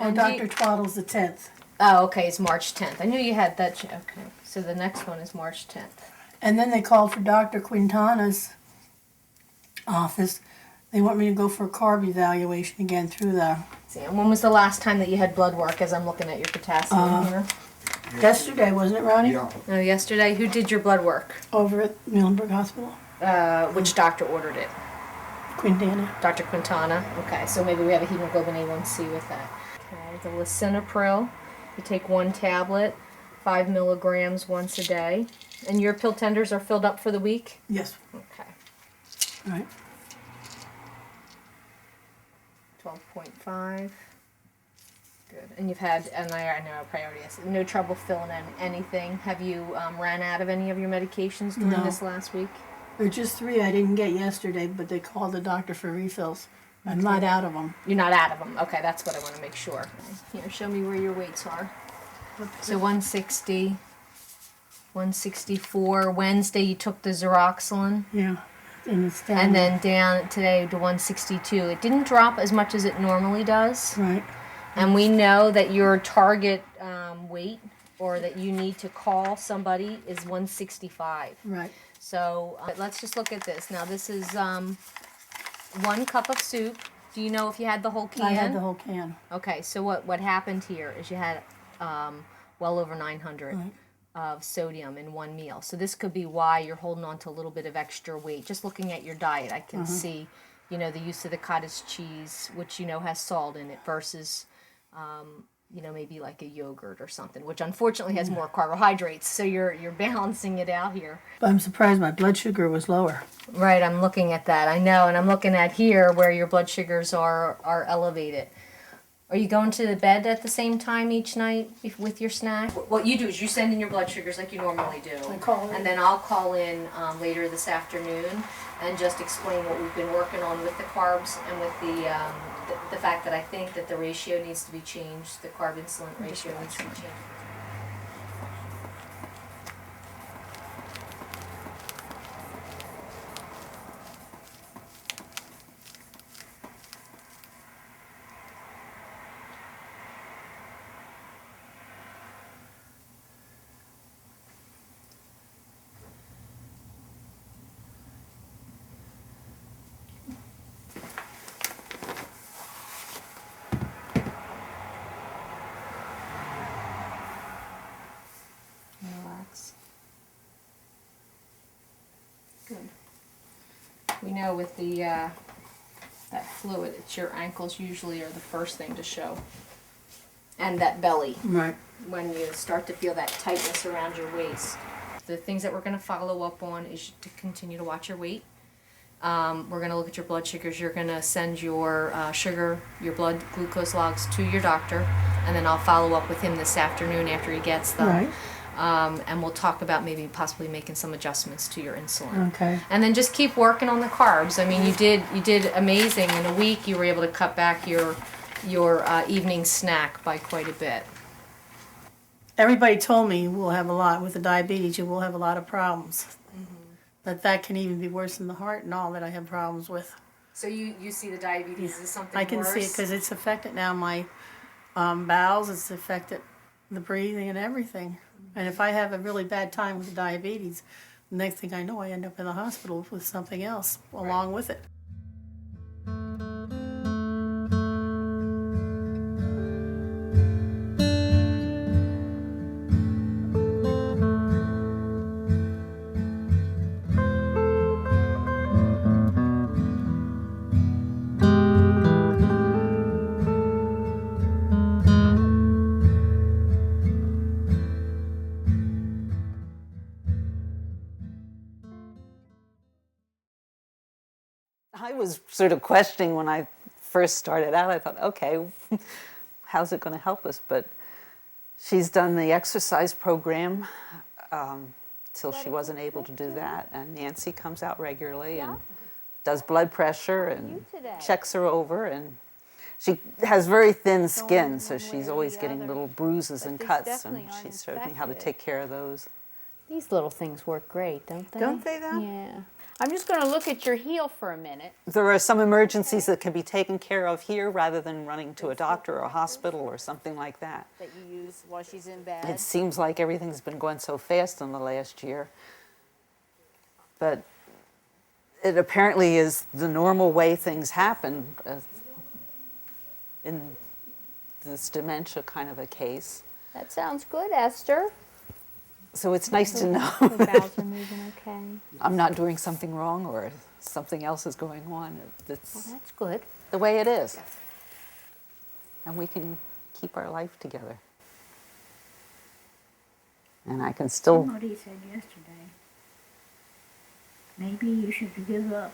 And Dr. Twaddle's the 10th. Oh, okay, it's March 10th. I knew you had that. Okay, so the next one is March 10th. And then they called for Dr. Quintana's office. They want me to go for a carb evaluation again through the... See, and when was the last time that you had blood work, as I'm looking at your potassium here? Yesterday, wasn't it, Ronnie? Yeah. No, yesterday. Who did your blood work? Over at Muhlenberg Hospital. Which doctor ordered it? Quintana. Dr. Quintana. Okay, so maybe we have a hemoglobin A1C with that. Okay, the lisinopril. You take 1 tablet, 5 milligrams once a day. And your pill tenders are filled up for the week? Yes. Okay. All right. 12.5. Good. And you've had, and I know priority is no trouble filling in anything. Have you ran out of any of your medications during this last week? There are just 3 I didn't get yesterday, but they called the doctor for refills. I'm not out of them. You're not out of them. Okay, that's what I want to make sure. Here, show me where your weights are. So 160, 164. Wednesday you took the Zeroxylin. Yeah. And it's down. And then down today to 162. It didn't drop as much as it normally does. Right. And we know that your target weight, or that you need to call somebody, is 165. Right. So let's just look at this. Now this is 1 cup of soup. Do you know if you had the whole can? I had the whole can. Okay, so what happened here is you had well over 900 Right. of sodium in 1 meal. So this could be why you're holding on to a little bit of extra weight. Just looking at your diet, I can see, the use of the cottage cheese, which has salt in it, versus maybe like a yogurt or something, which unfortunately has more carbohydrates. So you're balancing it out here. But I'm surprised my blood sugar was lower. Right, I'm looking at that. I know, and I'm looking at here where your blood sugars are elevated. Are you going to bed at the same time each night with your snack? What you do is you send in your blood sugars like you normally do. I call in. And then I'll call in later this afternoon and just explain what we've been working on with the carbs and with the fact that I think that the ratio needs to be changed, the carb-insulin ratio needs to be changed. Relax. Good. We know with the that fluid, it's your ankles usually are the first thing to show, and that belly. Right. When you start to feel that tightness around your waist. The things that we're going to follow up on is to continue to watch your weight. We're going to look at your blood sugars. You're going to send your sugar, your blood glucose logs to your doctor, and then I'll follow up with him this afternoon after he gets them. Right. And we'll talk about maybe possibly making some adjustments to your insulin. Okay. And then just keep working on the carbs. I mean, you did amazing. In a week, you were able to cut back your evening snack by quite a bit. Everybody told me you will have a lot, with the diabetes, you will have a lot of problems. But that can even be worse than the heart and all that I have problems with. So you see the diabetes as something I can worse? see it because it's affected now my bowels, it's affected the breathing and everything. And if I have a really bad time with the diabetes, the next thing I know I end up in the hospital with something else along with it. I was sort of questioning when I first started out. I thought, okay, how's it going to help us? But she's done the exercise program till she wasn't able to do that. And Nancy comes out regularly and does blood pressure and checks her over. And she has very thin skin, so she's always getting little bruises and cuts. And she showed me how to take care of those. These little things work great, don't they? Don't they, though? Yeah. I'm just going to look at your heel for a minute. There are some emergencies that can be taken care of here rather than running to a doctor or a hospital or something like that. That you use while she's in bed. It seems like everything's been going so fast in the last year. But it apparently is the normal way things happen in this dementia kind of a case. That sounds good, Esther. So it's nice to know The bowels are moving okay. I'm not doing something wrong or something else is going on. Well, It's that's good. the way it is. And we can keep our life together. And I can still... Somebody said yesterday, maybe you should give up.